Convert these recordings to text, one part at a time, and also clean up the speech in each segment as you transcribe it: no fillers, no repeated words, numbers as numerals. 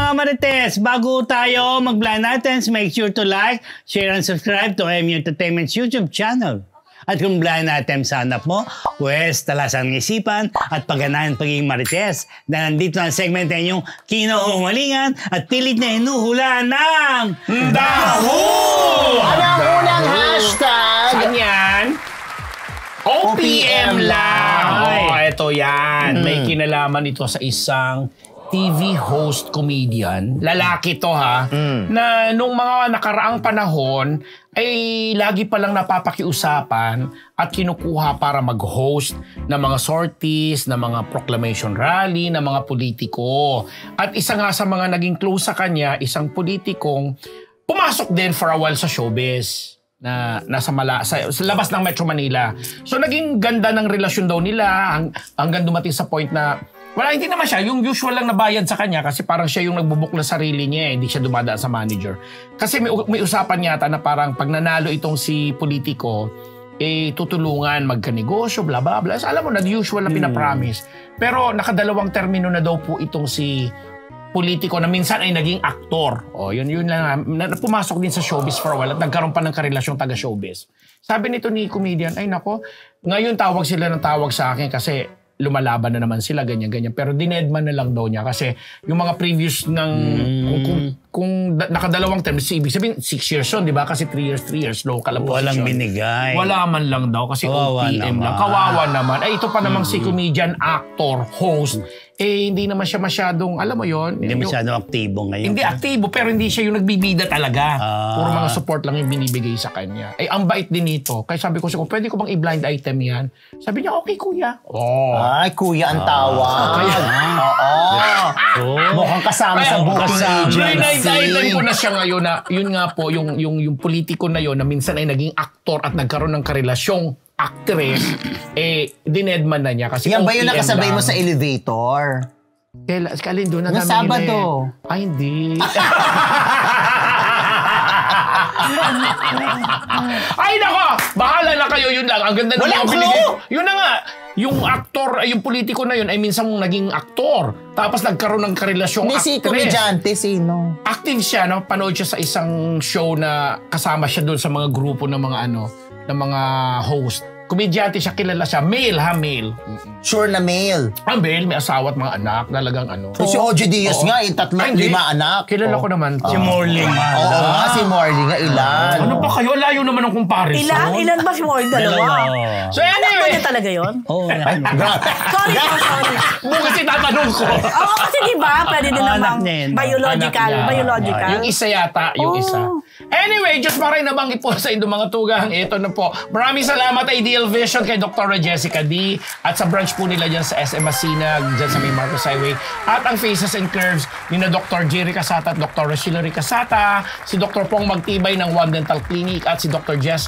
mga Marites! Bago tayo mag-blind items, make sure to like, share, and subscribe to MU Entertainment's YouTube channel. At kung blind item sa hanap mo, pues talasan ng isipan at pagganahan pagiging Marites. Dahil nandito ang segment na inyong kinuhumalingan at pilit na hinuhula ng DAHU! Ano ang unang hashtag? Saan yan? OPM lang! Oh, eto yan. May kinalaman ito sa isang TV host comedian. Lalaki to ha. Na nung mga nakaraang panahon ay lagi palang napapakiusapan at kinukuha para mag-host ng mga sorties, ng mga proclamation rally, ng mga politiko. At isa nga sa mga naging close sa kanya, isang politikong pumasok din for a while sa showbiz na nasa sa labas ng Metro Manila. So naging ganda ng relasyon daw nila hanggang dumating sa point na wala, hindi naman siya. Yung usual lang na bayad sa kanya kasi parang siya yung nagbubuk na sarili niya. Hindi siya dumadaan sa manager. Kasi may usapan yata na parang pag nanalo itong si politiko, tutulungan, magkanegosyo, bla bla bla. So, alam mo na, usual na pinapromise. Pero nakadalawang termino na daw po itong si politiko na minsan ay naging aktor. O, yun lang. Pumasok din sa showbiz for a while at nagkaroon pa ng karelasyong taga-showbiz. Sabi nito ni comedian, ay nako, ngayon tawag sila ng tawag sa akin kasi lumalaban na naman sila, ganyan-ganyan. Pero dinedman na lang daw niya kasi yung mga previous ng kung nakadalawang term, ibig sabihin 6 years yun, di ba? Kasi 3 years, local ang position. Walang binigay. Wala man lang daw kasi OPM lang. Kawawa naman. Ay, ito pa namang si comedian, actor, host. Hindi naman siya masyadong, alam mo yon, hindi masyadong aktibo ngayon. Hindi aktibo, pero hindi siya yung nagbibida talaga. Puro mga support lang yung binibigay sa kanya. Ang bait din nito. Kaya sabi ko siya, pwede ko bang i-blind item yan? Sabi niya, okay kuya. Ay, kuya ang tawag. Oo. Mukhang kasama sa booking agency. Blind item ko na siya ngayon na, yun nga po, yung politiko na yun na minsan ay naging aktor at nagkaroon ng karelasyong actress, dinedman na niya. Kasi yan ba yung nakasabay mo sa elevator? Kalin doon na namin Sabado. Ay, hindi. Ay, nako! Bahala na kayo, yun lang. Ang ganda ng mga binigay. Yun na nga. Yung aktor, yung politiko na yun ay minsan naging aktor. Tapos nagkaroon ng karelasyong actress. Hindi si komedyante, sino? Active siya, no? Panood siya sa isang show na kasama siya doon sa mga grupo ng mga ng mga host. Komedyante siya, kilala siya. Male ha, male. Sure na male. Male, may asawa at mga anak. Talagang ano. Si OJ Diaz nga, 3-5 anak. Kilala ko naman. Si Morley nga. Oo nga, si Morley nga, ilan. Ano ba kayo? Layo naman ang comparison. Ilan ba si Morley? Dalawa. So anyway. Anak talaga yun? Oo. Sorry. Kasi tatanong ko. Oo, kasi diba, pwede din namang biological. Yung isa yata, yung isa. Anyway, just maray nabanggi po sa inyong mga tugang. Ito na po. Maraming salamat Ideal Vision kay Dr. Jessica D. At sa branch po nila dyan sa SM Masinag, dyan sa may Marcos Highway. At ang Faces and Curves ni na Dr. Jerry Casata at Dr. Rachilary Casata. Si Dr. Pong Magtibay ng One Dental Clinic at si Dr. Jess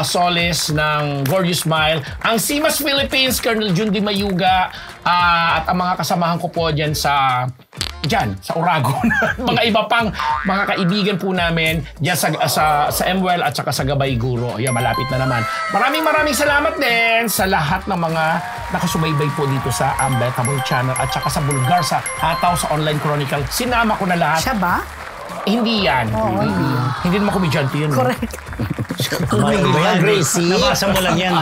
Solis ng Gorgeous Smile. Ang Simas Philippines, Colonel Jundi Mayuga. At ang mga kasamahan ko po dyan sa Uragon. Mga iba pang mga kaibigan po namin dyan sa MWell at saka sa Gabay Guro. Ayan, malapit na naman. Maraming salamat din sa lahat ng mga nakasubaybay po dito sa Unbettable Channel at saka sa Bulgar, sa Hataw, sa Online Chronicle. Sinama ko na lahat. Siya ba? Hindi yan. Hindi naman komedyante yun. Correct. Gracie. Nabasa mo lang yan.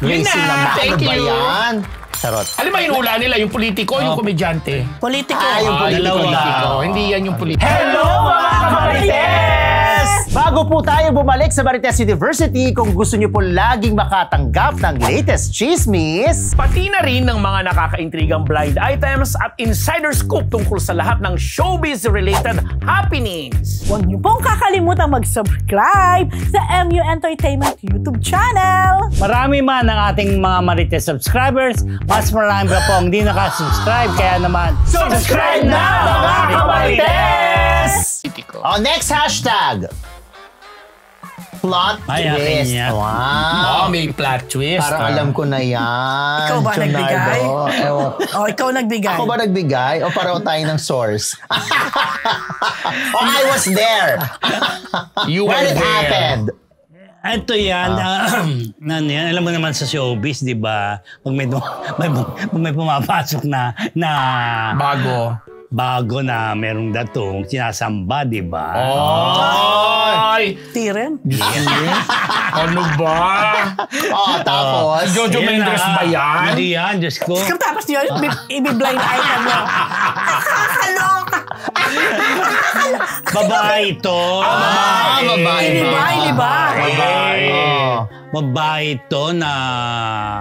Gracie naman. Thank you. Charot. Alam mo yung hula nila, yung politiko, yung komedyante. Politiko. Yung politiko. Hindi yan yung politiko. Hello mga Marites! Bago po tayo bumalik sa Marites University, kung gusto niyo po laging makatanggap ng latest chismis, pati na rin ng mga nakakaintrigang blind items at insider scoop tungkol sa lahat ng showbiz-related happenings. Huwag niyo pong kakalimutan mag-subscribe sa MU Entertainment YouTube channel. Marami man ang ating mga Marites subscribers, mas marami pa po ang hindi nakasubscribe. Kaya naman, subscribe na mga Marites! Next hashtag. Plot twist. Wow. May plot twist. Parang alam ko na yan. Ikaw ba nagbigay? Ikaw nagbigay. Ako ba nagbigay? O pareho tayo ng source? I was there. When it happened. Ito yan, alam mo naman sa showbiz, di ba? Pag may pumapasok na bago. bago na merong datong sinasamba, di ba? Ay! Tiren. Ano ba? Tapos? Jojo Yan Mendes na. ba yan? Hindi yan, Diyos ko. Tapos yun, i-blind item mo. Nakakaloka. Babae ito. babae. Iniba. Babae. Babae ito na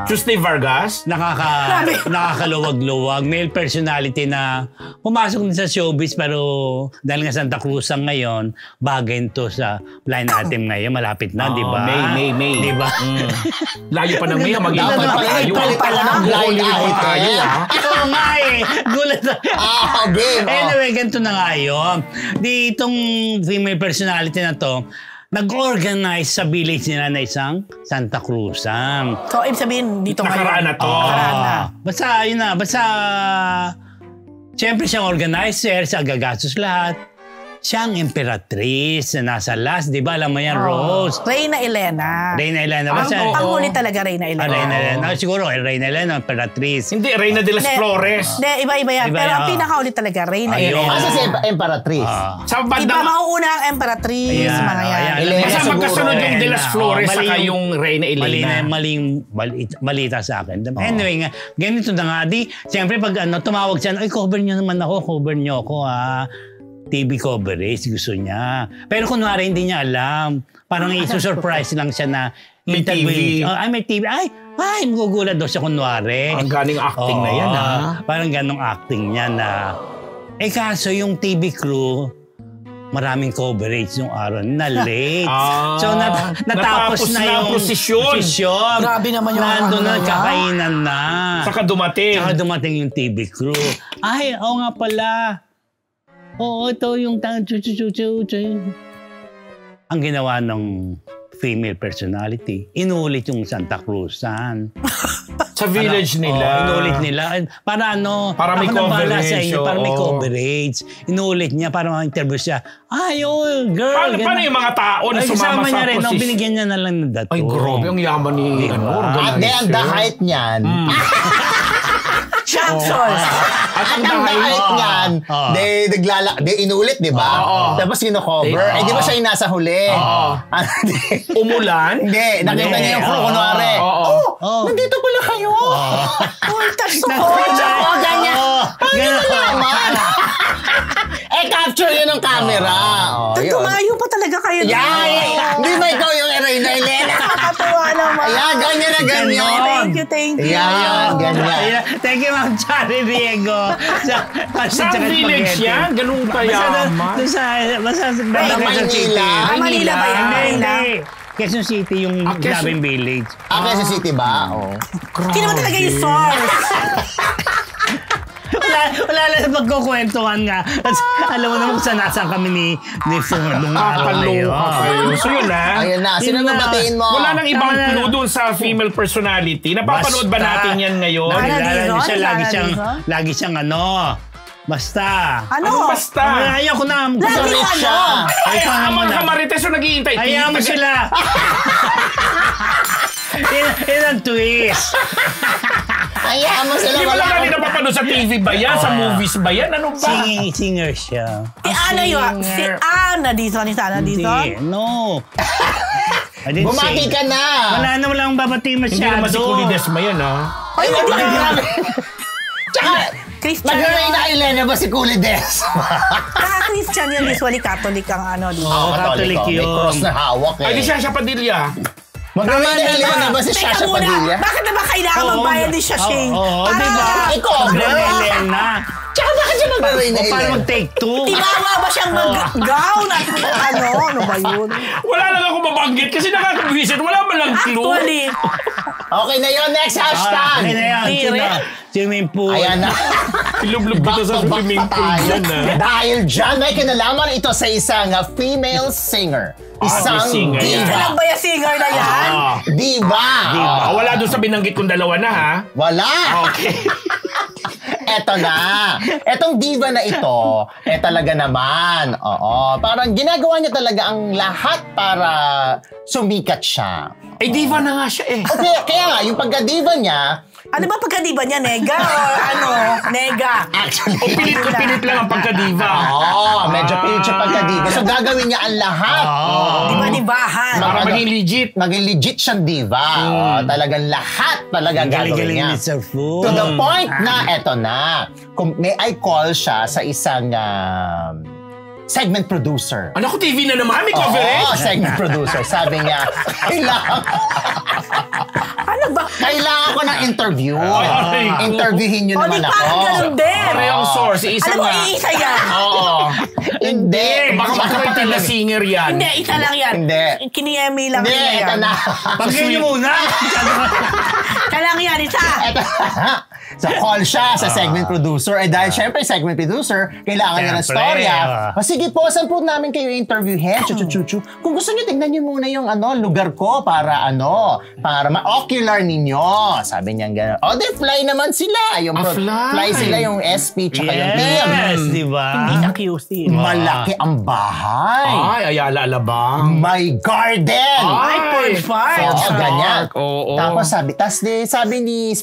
Tuesday Vargas? nakakaluwag-luwag. Male personality na pumasok din sa showbiz pero dahil nga Santa Cruz ang ngayon, bagay ito sa blind item ngayon. Malapit na, di ba? May. Di ba? Layo pa ng May. Dapat pala ng blind item. Oo nga eh. Gulat na. Game. Anyway, ganito na nga yun. Di itong female personality na to, nag-organize sa village nila na isang Santa Cruzan. So, ibig sabihin, dito Nakaraan na to. Nakaraan na. Basta, yun na. Basta, siyempre siyang organizer, siya gagastos lahat. Siya ang emperatriz na nasa last, di ba? Alam mo yan, Rose. Reyna Elena. Reyna Elena. Basta, Ang huli talaga, Reyna Elena. Reyna Elena. Siguro, Reyna Elena, emperatriz. Hindi, Reyna de las Flores. Hindi, iba-iba yan. Iba Pero yan, ang pinakauli talaga, Reyna Ayun. Elena. Kasi si Emperatriz. Sa Iba bandang... mauuna ang emperatriz, Ayan, mga yan. ayan. Elena Basta siguro. magkasunod yung de las Flores Mali saka yung Reyna Elena. Maling balita sa akin. Anyway, nga, ganito na nga. Di, siyempre pag tumawag siya, ay, cover niyo naman ako, cover niyo ako, TV coverage, gusto niya. Pero kunwari, hindi niya alam. Parang isusurprise lang siya na May TV. May TV. Ay, magugulat daw siya kunwari. Ang galing acting na yan, Parang ganong acting niya na... kaso yung TV crew, maraming coverage yung araw na late. So natapos na yung prosesyon. Grabe naman yung nandun na, ano, kakainan na. Saka dumating. Saka dumating yung TV crew. Ay, oo nga pala. Oo, ito yung ang ginawa ng female personality, inulit yung Santa Cruzan. Sa village nila. Inulit nila. Para Para may ako nang bahala sa coverage, inyo, para may oo. coverage. Inulit niya para ma-interview siya. Ay, girl. Paano yung mga tao na Ay, sumama kasama sa niya rin. posisyon? Binigyan niya na lang ng dato. Ay, grabe. Ang yaman ni At then, the height niyan. Chancers. At At ang ang dahil... height niyan, they inulit, di ba? Tapos kino-cover. Eh, di ba siya yung nasa huli? Umulan? Hindi, nakita niya yung crew, kunwari. Nandito pala kayo. Uy, taso ko. Ganyan. Ganyan. Naman. Capture yun ng camera. Tumayo pa talaga kayo. Hindi ba ikaw yung Reyna Elena? Nakakatuwa naman. Ayan, ganyan na ganyan. Thank you. Ayan, ganyan. Thank you, Ma'am Chari Diego. Sa village yan? Ganun kayaman? Basta Manila. Manila ba yan? Manila? Quezon City yung Gabing Village. Quezon City ba? Oo. Hindi naman talaga yung source. Wala lang magkukwentuhan nga. Alam mo naman kung saan kami ni Fung nung araw na yun. So yun na. Ayun na. Sino na batiin mo? Wala nang ibang clue doon sa female personality. Napapanood ba natin yan ngayon? Lagi siyang basta. Ano? Basta. Ayaw ko na. Lagi siya. Ay, ang mga kamarites yung nag-iintay. Ayaw mo sila. Yan ang twist. Hayaan mo sila. Hindi mo lang natin napapanood sa TV ba yan? Sa movies ba yan? Ano ba? Singer siya. Si Ana yun. Si Ana Dizon. Si Ana Dizon. No. Bumati ka na. Wala naman lang babatiin Hindi masyado. naman si Culi Desma yan, ha? Ay, hindi. Tsaka, Christian. mag-Reyna Elena ba si Kulides? Christian yun. Usually Catholic ang Catholic May yun. cross na hawak Ay, di siya Padilla. Mag-Reyna Elena ba si Teka Shasha muna, Padilla? bakit na ba kailangan magbayad ni Shashing? Oo, Para diba? I-cover. Elena. Tsaka bakit siya mag-Reyna O paano Elena? mag-take two? Tibawa ba siyang mag-gown at ano ba yun? Wala lang ako mabanggit kasi nakakabisit. Wala man lang clue. Actually, Okay na yun. Next hashtag. Ayan na yan. Tire. Swimming pool. Ayan na. Ilublog kita sa swimming pool dyan, ha? Dahil dyan, may kinalaman ito sa isang female singer. Isang singer yan. isa diva. lang ba yung singer na yan? Diva. Wala doon sa binanggit kong dalawa na, ha? Wala. Okay. Eto na. Etong diva na ito, talaga naman. Oo. Parang ginagawa niya talaga ang lahat para sumikat siya. Eh, diva na nga siya, eh. Okay, kaya nga, yung pagka-diva niya, Ano ba pagkadiba niya? Nega or ano? Nega. Actually, O pilit lang ang pagkadiva. medyo pilit siya pagka-diva. So gagawin niya ang lahat. Diba-dibahan. Para maging legit. Maging legit siyang diva. Talagang lahat talaga gagawin Galing-galing niya. ni Sir Fu. To the point na, eto na, may I call siya sa isang segment producer. Ano ko, TV na naman? May Oo, coverage? segment producer. Sabi niya, Ano ba? kailangan ko ng interview. Ay, Interviewin niyo O, di naman parang ako. ganun din. Parehong source. Isa Alam mo, nga. iisa yan. Oo. Hindi. Baka magkapatid na singer yan. Hindi, isa lang yan. Hindi. Kiniyemi lang Hindi, nila eto yan. na. Pagkain niyo muna. Isa lang yan, isa. Eto na. So, call siya sa segment producer. Dahil syempre, segment producer, kailangan niya ng Syempre, storya. Sige po, saan po namin kayo interviewin? Chuchu. Kung gusto niyo, tingnan niyo muna yung lugar ko para ma-ocular ninyo. Sabi niya gano'n. O, di fly naman sila. Yung fly sila yung SP tsaka yung PM. Yes, di ba? Hindi na QC. Malaki ang bahay. Ay, Ayala Alabang. May garden. Ay, Park. Oo, ganyan. Oo. Tapos sabi ni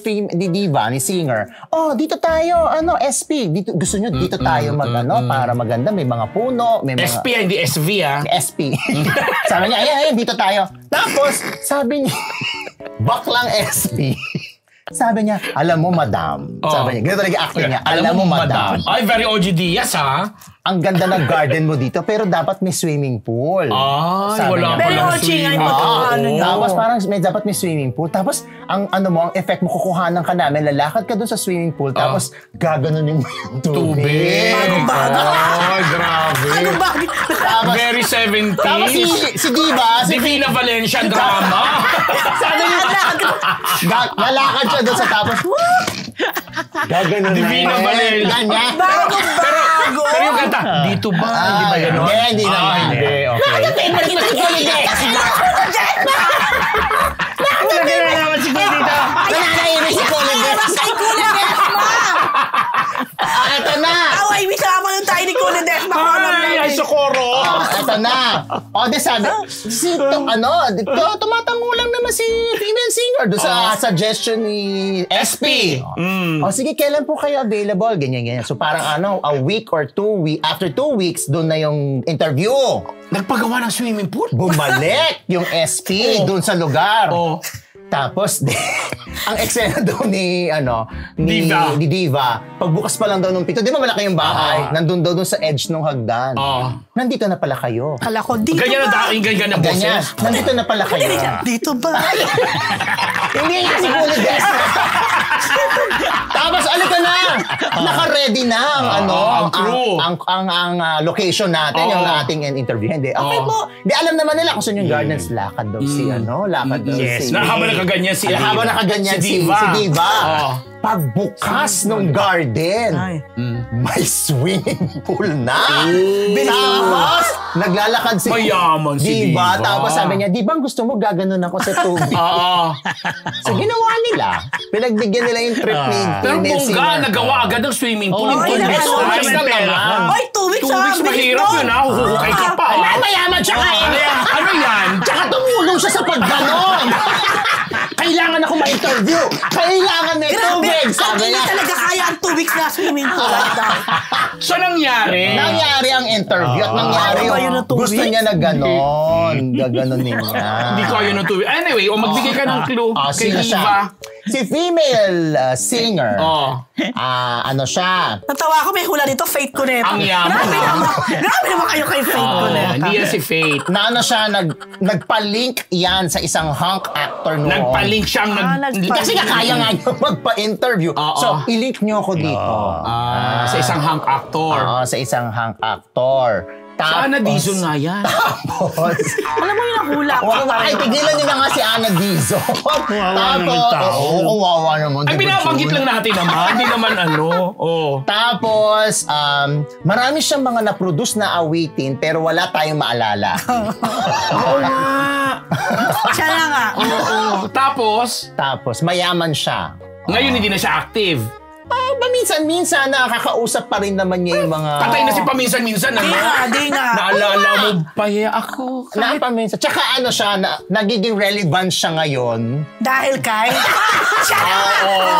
Diva, ni singer, dito tayo, SP, dito, gusto nyo, dito tayo para maganda, may mga puno, may mga... SP, hindi SV SP. Sabi niya, ayan, dito tayo. Tapos, sabi niya, baklang SP. Sabi niya, alam mo, madam. Sabi niya, ganito talaga acting niya, alam mo, madam. Ay, very OG Diaz, ha? Ang ganda ng garden mo dito, pero dapat may swimming pool. Ay, Sabi wala niya. Pero palang Ochi nga swimming. yung ano nyo. Tapos parang dapat may swimming pool. Tapos ang ang effect mo, kukuhanan ka namin, lalakad ka doon sa swimming pool, tapos gaganunin mo yung tubig. Bago-bago. Ay, grabe. Ano ba? Tapos, Very 70s. tapos si Diva, Divina Valencia drama. sabi niya, lalakad siya doon sa tapos, gaganunin. Divina Valencia. Ganyan. Bago-bago. Pero yung kanta, dito ba? Di ba gano'n? Hindi naman. Hindi, okay. Favorite mo si Kulides. Wala ka na naman si Kuya dito. Nananahimik si Kulides. Kay Kuya Desma. Ito na. Away, misama yung tayo ni Kuya Desma. Ay, Socorro. Ito na. Di sabi, tumatango lang naman si female singer doon sa suggestion ni SP. Sige, kailan po kayo available? Ganyan. So parang a week or 2 weeks, after 2 weeks, doon na yung interview. Nagpagawa ng swimming pool? Bumalik yung SP doon sa lugar. Oh. Tapos, ang eksena daw ni Diva, pagbukas pa lang daw nung pito, di ba malaki yung bahay? Nandun daw sa edge ng hagdan. Nandito na pala kayo. Kala ko, dito Ganyan ba? ganyan na Ganyan. boses. Nandito na pala kayo. Dito ba? Hindi nga si Kulides. Tapos, alika na! Naka-ready na ang crew. ang location natin, yung ating interview. Hindi, okay po. Hindi, alam naman nila kung saan yung gardens. Lakad daw si lakad daw Yes. si... Habang nakaganyan si Habang nakaganyan si Diva. Pagbukas ng garden, Ay. may swimming pool na. Tapos, naglalakad si Mayaman si Diva. Tapos sabi niya, di ba gusto mo gaganon ako sa tubig? So, ginawa nila. Pinagbigyan nila yung trip ni Pero female bongga, singer. nagawa agad ng swimming pool. Oo, In 2 weeks. 2 weeks na naman. Ay, 2 weeks 2 weeks mahirap yun, ha? Huhukay ka pa. Mayaman siya nga eh. Ano yan? Tsaka tumulong siya sa pagganon. Kailangan ako ma-interview. Kailangan may tubig. Ang Sabi hindi niya. talaga kaya ang 2 weeks na swimming pool. So, nangyari? Nangyari ang interview at nangyari Ano ba yun yung na 2 gusto weeks? niya na ganon. Gaganunin niya. Hindi ko yun ng 2 weeks. Anyway, magbigay ka ng clue kay sino siya? Diva. Si female singer. Ano siya? Natawa ko, may hula dito, Faith Cuneta. Ang yaman, Grabe naman kayo kay Faith Cuneta. Hindi yan si Faith. Na ano siya, nagpa-link yan sa isang hunk actor noon. Nagpa-link siyang nagpa-link. Kasi nga kaya nga niyo magpa-interview. Oo. So, i-link niyo ako dito. Sa isang hunk actor. Oo, sa isang hunk actor. Sa Ana Dizon nga yan. Tapos, Alam mo yung hula ko. ay, tigilan niyo na nga si Ana Dizon. naman tao. Kawawa naman. Ay, di ba, binabanggit Jun? lang natin naman. Hindi naman Tapos, marami siyang mga na-produce na awitin pero wala tayong maalala. Oo nga. Siya na nga. Tapos, Tapos, mayaman siya. ngayon hindi na siya active. Minsan-minsan nakakausap pa rin naman niya yung mga... Patay na si paminsan-minsan. Di nga, di nga. Naalala mo pa ako. Paminsan. Tsaka ano siya, nagiging relevant siya ngayon. Dahil kay... Siya na nga. Oo.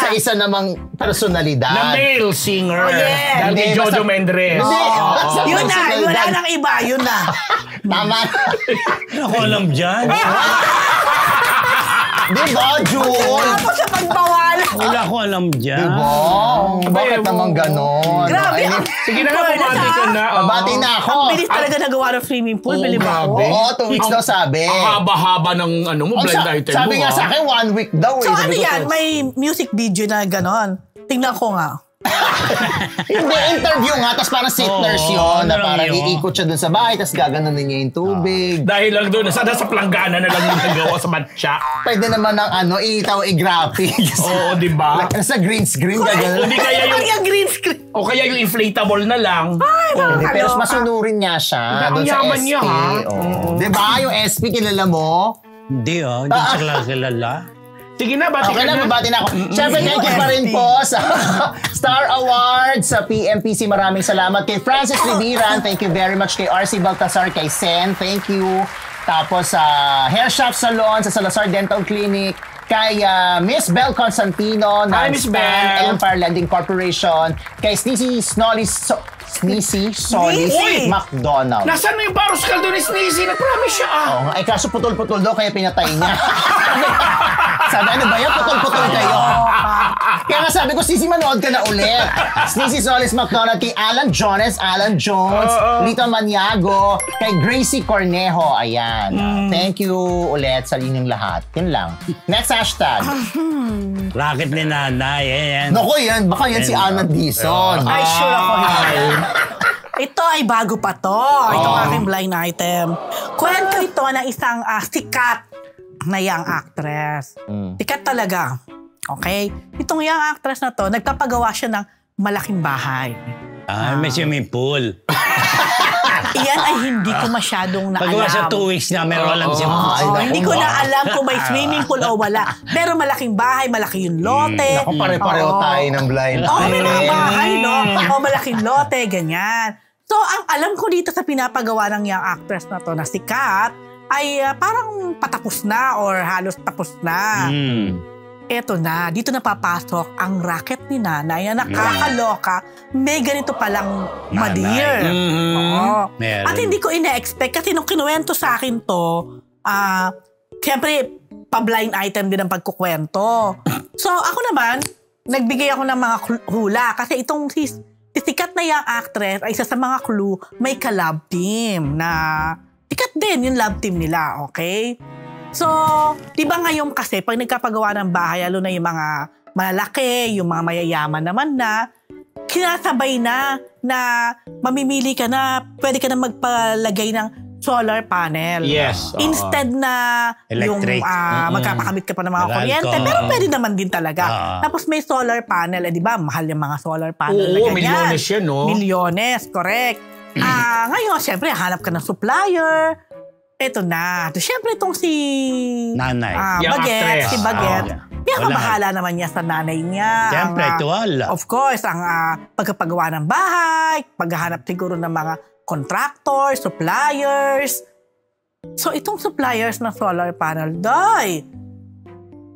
sa isa namang personalidad. Na male singer. Oh, yeah. Dahil kay Hindi, Jojo basta- Mendrez. Hindi. Oo. Yun na, wala nang iba, yun na. Tama. Ano ko alam dyan? Diba, June? Tapos sa pagbawal. Wala ko alam dyan. Diba? Bakit naman ganon? Grabe. Sige na nga, pumati ka na. Oo. Pabati na ako. Ang bilis talaga nagawa ng swimming pool, Oo, believe ako. grabe. Oo, 2 weeks daw sabi. Ang haba-haba ng blind item mo. Sabi nga sa akin, 1 week daw. So Sabi ano ko, yan? May music video na ganon. Tingnan ko nga. Hindi, interview nga. Tapos parang sitters yun. Na ano parang yun? iikot siya dun sa bahay. Tapos gaganunin niya yung tubig. Dahil lang doon, nasa planggana na lang yung nagawa sa matcha. Pwede naman ng i-graphics. Oo, di ba? Nasa green screen. gaganon. Hindi kaya Ano yung, yung green screen? o kaya yung inflatable na lang. Ay, Hindi, pero nakakaloka. masunurin niya siya. Ang Doon sa yaman SP. niya, ha? Oo. Diba? Yung SP, kilala mo? Hindi hindi sila kilala. Sige na, bati Okay ka na, na. mabati na ako. Siyempre, thank you pa rin po sa Star Awards, sa PMPC. Maraming salamat. Kay Francis Libiran, thank you very much. Kay RC Baltasar, kay Sen, thank you. Tapos sa Hair Shop Salon, sa Salazar Dental Clinic, kay Miss Bel Constantino Hi, ng Miss Stan Bel. Empire Lending Corporation, kay Sneezy Solis Uy! McDonald. Nasaan na yung Baros Caldo ni Sneezy? Nag-promise siya Oo nga. Ay, kaso putol-putol daw, kaya pinatay niya. Sabi, ano ba yan? Putol-putol kayo. Kaya nga sabi ko, Sisi, manood ka na ulit. Sneezy Solis McDonald, kay Alan Jones, Lito Maniago, kay Gracie Cornejo. Ayan. Thank you ulit sa inyong lahat. Yun lang. Next hashtag. Racket ni nanay. Yan. Naku yan, baka yan si Ana Dizon. Ay, sure ako hindi. Ito ay bago pa to. Ito ang aking blind item. Kwento ito ng isang sikat na young actress. Sikat talaga. Okay? Itong young actress na to, nagpapagawa siya ng malaking bahay. May swimming pool. Iyan ay hindi ko masyadong naalam. Pagawa sa 2 weeks na meron alam siya. Hindi ko na alam kung may swimming pool o wala. Pero malaking bahay, malaki yung lote. Naku, pare-pareho tayo ng blind. May mga bahay, no? O malaking lote, ganyan. So, ang alam ko dito sa pinapagawa ng young actress na to na sikat, ay parang patapos na or halos tapos na. Eto na, dito na papasok ang racket ni nanay na nakakaloka. May ganito palang ma-dear. Oo. Meron. At hindi ko ina-expect kasi nung kinuwento sa akin to, siyempre, pa-blind item din ang pagkukwento. So, ako naman, nagbigay ako ng mga hula kasi itong sikat na young actress ay isa sa mga clue, may ka-love team na sikat din yung love team nila, okay? So, di ba ngayon kasi pag nagkapagawa ng bahay, lalo na yung mga malalaki, yung mga mayayaman naman na, kinasabay na mamimili ka na, pwede ka na magpalagay ng solar panel. Yes. Instead na Electric. yung magkapakamit ka pa ng mga Magal kuryente, ko. pero pwede naman din talaga. Tapos may solar panel, di ba? Mahal yung mga solar panel na Oo, ganyan. milyones yan, no? Milyones, correct. Ngayon, syempre, hanap ka ng supplier. Eto na. So, syempre, itong si Nanay. Young Baguette, actress. si Baguette. Wala. Bahala naman niya sa nanay niya. Siyempre, Ang, tuwala. Of course, ang pagkapagawa ng bahay, paghahanap siguro ng mga contractors, suppliers. So, itong suppliers ng solar panel,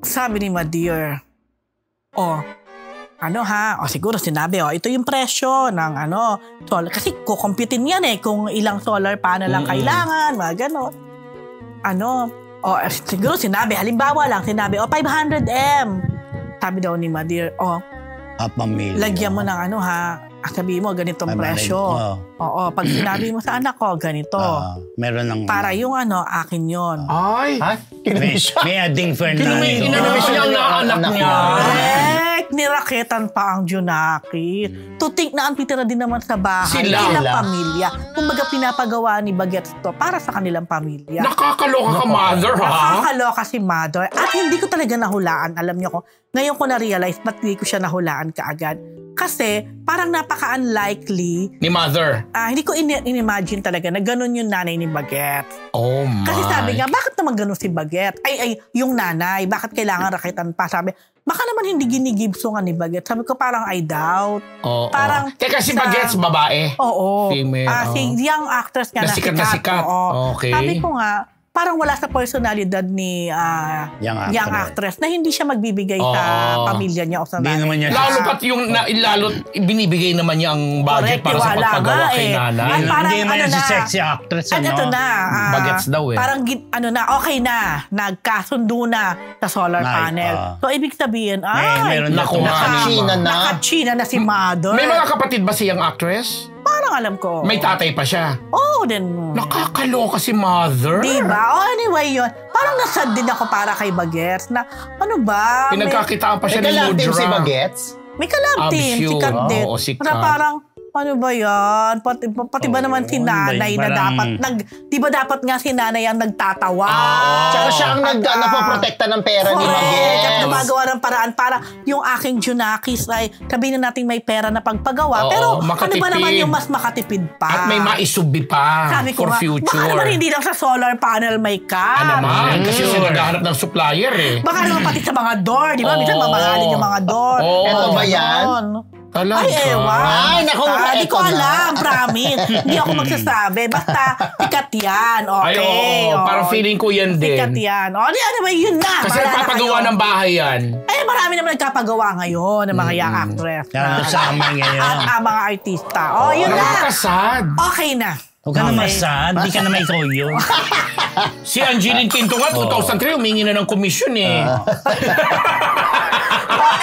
sabi ni Madear, siguro sinabi, ito yung presyo ng solar. Kasi kukomputin yan kung ilang solar panel ang kailangan, mga ganon. Siguro sinabi, halimbawa lang, sinabi, 500M. Sabi daw ni Madear, Pamilya. lagyan mo ng sabihin mo, ganitong 500, presyo. Oo, pag sinabi mo sa anak ko, ganito. Meron ng... Para yung akin yon. Ay. Ha? Kinuwi siya. May ading Fernando. Kinamiss niya ang anak niya. Correct! Niraketan pa ang Junakis. Tutik na ang titira din naman sa bahay. Sila. Ilang pamilya. Kumbaga pinapagawa ni Baguette to para sa kanilang pamilya. Nakakaloka ka, mother, ha? Nakakaloka si Mother. At hindi ko talaga nahulaan. Alam niyo ko, ngayon ko na-realize ba't hindi ko siya nahulaan kaagad. Kasi parang napaka-unlikely. Ni mother. Hindi ko in-imagine talaga na ganun yung nanay ni Baguette. Oh my. Kasi sabi nga, bakit naman ganun si Baguette? Yung nanay, bakit kailangan rakitan pa? Sabi, baka naman hindi ginigibso nga ni Baguette. Sabi ko, parang I doubt. Oo. Parang Teka, si Baguette, babae. Oo. Female, Si young actress nga Na sikat na sikat. Oo. Okay. Sabi ko nga, parang wala sa personalidad ni young actress na hindi siya magbibigay sa pamilya niya o sa Hindi naman niya Lalo pat yung binibigay naman niya ang budget Correct, para sa wala pagpagawa nga kay eh. nanay. At parang Hindi naman ano yan si na, sexy actress. at ito na. Bagets daw eh. Parang okay na. Nagkasundo na sa solar panel. So, ibig sabihin, meron na nakachina na si mother. May mga kapatid ba siyang actress? Parang alam ko. May tatay pa siya. Then... Nakakaloka si mother. Diba? Anyway yun. Parang nasad din ako para kay Bagets na, ano ba? Pinagkakitaan pa siya ni May kalab team Mudra. si Bagets? May kalab team. Absyo. Sikat din. Oo, sikat. Na parang, ano ba yan? Pati ba naman si nanay na dapat, di ba dapat nga si nanay ang nagtatawa? Tsaka siya ang napoprotekta ng pera ni Bagets. At gumagawa ng paraan para yung aking Junakis ay sabihin na natin may pera na pagpagawa. Pero ano ba naman yung mas makatipid pa? At may maisubi pa Sabi ko for nga, future. baka naman hindi lang sa solar panel may ka. Ano naman? Kasi siya naghahanap ng supplier eh. Baka naman pati sa mga door, di ba? Minsan mamahalin yung mga door. Eto ba yan? Talaga? Ay, ewan. Ay, naku, Di ko eto na. alam, promise. Hindi ako magsasabi. Basta, sikat yan. Okay. Ay, oo. Parang feeling ko yan din. Sikat yan. Anyway, yun na. Kasi Bahala na nagpapagawa kayo. ng bahay yan. Marami naman nagkapagawa ngayon ng mga young actress. Yan, kasama ngayon. At mga artista. Yun na. Nakakasad. Okay na. Huwag ka na masad. Hindi ka na may ikaw yun. Si Angeline Quinto nga, 2003, humingi na ng komisyon eh.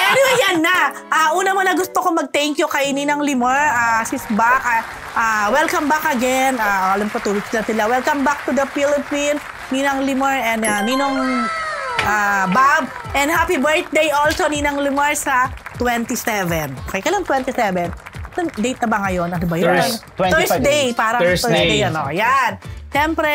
Anyway, yan na. Una mo na gusto ko mag-thank you kay Ninang Limor. She's back. Welcome back again. Alam ko, tulog na sila. Welcome back to the Philippines. Ninang Limor and Ninong Bob. And happy birthday also, Ninang Limor, sa 27. Okay, kailan 27? Date na ba ngayon? Ano ba yun? Thursday. Parang Thursday. Yan. Siyempre,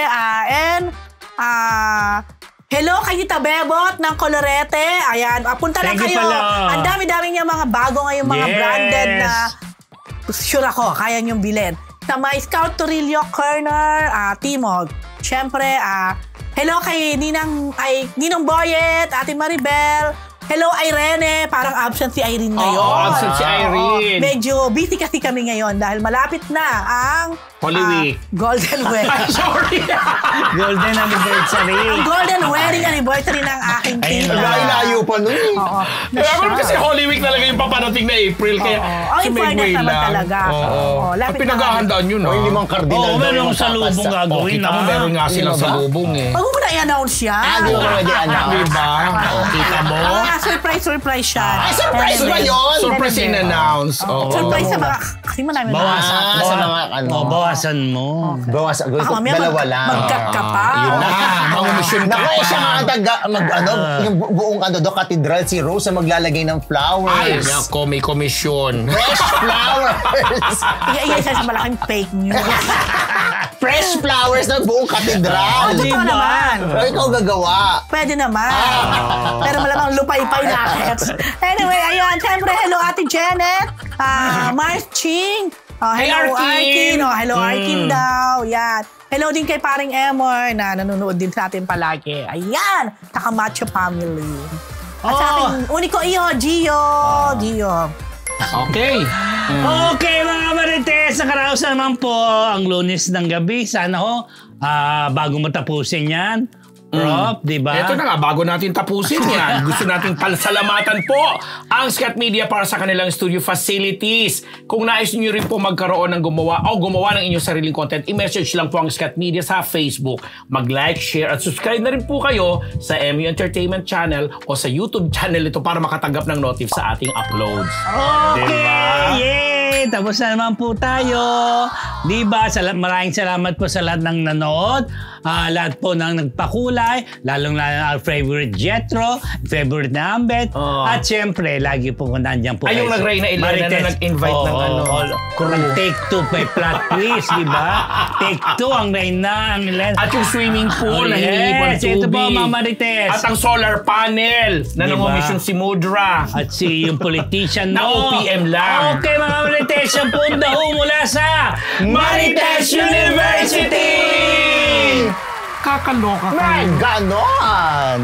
hello kay Tita Bebot ng Colorete. Ayan, punta na kayo. Ang dami-dami niya mga bago ngayong mga branded na sure ako, kaya niyong bilhin. Sa My Scout Torillo Corner, Timog. Siyempre, hello kay Ninang Boyet, Ate Maribel. Hello, Irene. Parang absent si Irene ngayon. Absent si Irene. Medyo busy kasi kami ngayon dahil malapit na ang Holy Week. Golden Wedding. Sorry. Golden anniversary. Ang Golden Wedding anniversary ng aking tita. Layo pa nun eh. Oo. Kaya kasi Holy Week talaga yung paparating na April. Kaya Ay, fairness naman talaga. Ang pinaghahandaan yun. O, yung limang cardinal. Merong salubong gagawin. Kita mo, meron nga silang salubong eh. Pag mo na i-announce yan. Di ko pwede announce. Diba? Kita mo? Surprise siya. Surprise ba yun? Surprise in-announce. Surprise sa mga... Kasi marami na. Sa mga bawasan mo. Bawasan. Mamaya Dalawa lang. mag-cut ka pa. Yun na. Mangumisyon ka Naku, pa. siya nga yung buong katedral, si Rose na maglalagay ng Ay, flowers. nako, may komisyon. Fresh flowers. Isa sa malaking fake news. Fresh flowers ng buong katedral. Totoo naman. Pero ikaw gagawa. Pwede naman. Pero malamang lupay-pay natin. Anyway, ayun. Siyempre, hello Ate Janet. Mars Ching. Hello Arkin. Hello Arkin daw. Yan. Hello din kay paring Emor na nanonood din sa atin palagi. Ayan. Takamacho family. At sa ating uniko iyo, Gio. Okay. Okay mga Marites, nakaraos na naman po ang Lunes ng gabi. Sana ho, bago matapusin yan, Rob, di ba? Ito na nga, bago natin tapusin yan, gusto nating pasalamatan po ang Scat Media para sa kanilang studio facilities. Kung nais niyo rin po magkaroon ng gumawa ng inyong sariling content, i-message lang po ang Scat Media sa Facebook. Mag-like, share at subscribe na rin po kayo sa MU Entertainment Channel o sa YouTube channel ito para makatanggap ng notif sa ating uploads. Okay! Diba? Yay! Tapos na naman po tayo. Diba? Maraming salamat po sa lahat ng nanood. Lahat po ng nagpakulay. Lalong-lalo our favorite Jetro, favorite na Ambet. At syempre, lagi po kung nandiyan po Ay, yung nag-Reyna Elena na nag-invite ng Take 2 may plot twist, diba? Take 2 ang Reyna, ang Elena. At yung swimming pool na hinihingi po ng tubig. Ito po, mga Marites. At ang solar panel na nangomisyon si Mudra. At si yung politician na OPM lang. Okay, mga Marites, yung punta ho mula sa Marites University! Kakaloka kayo. Ganon!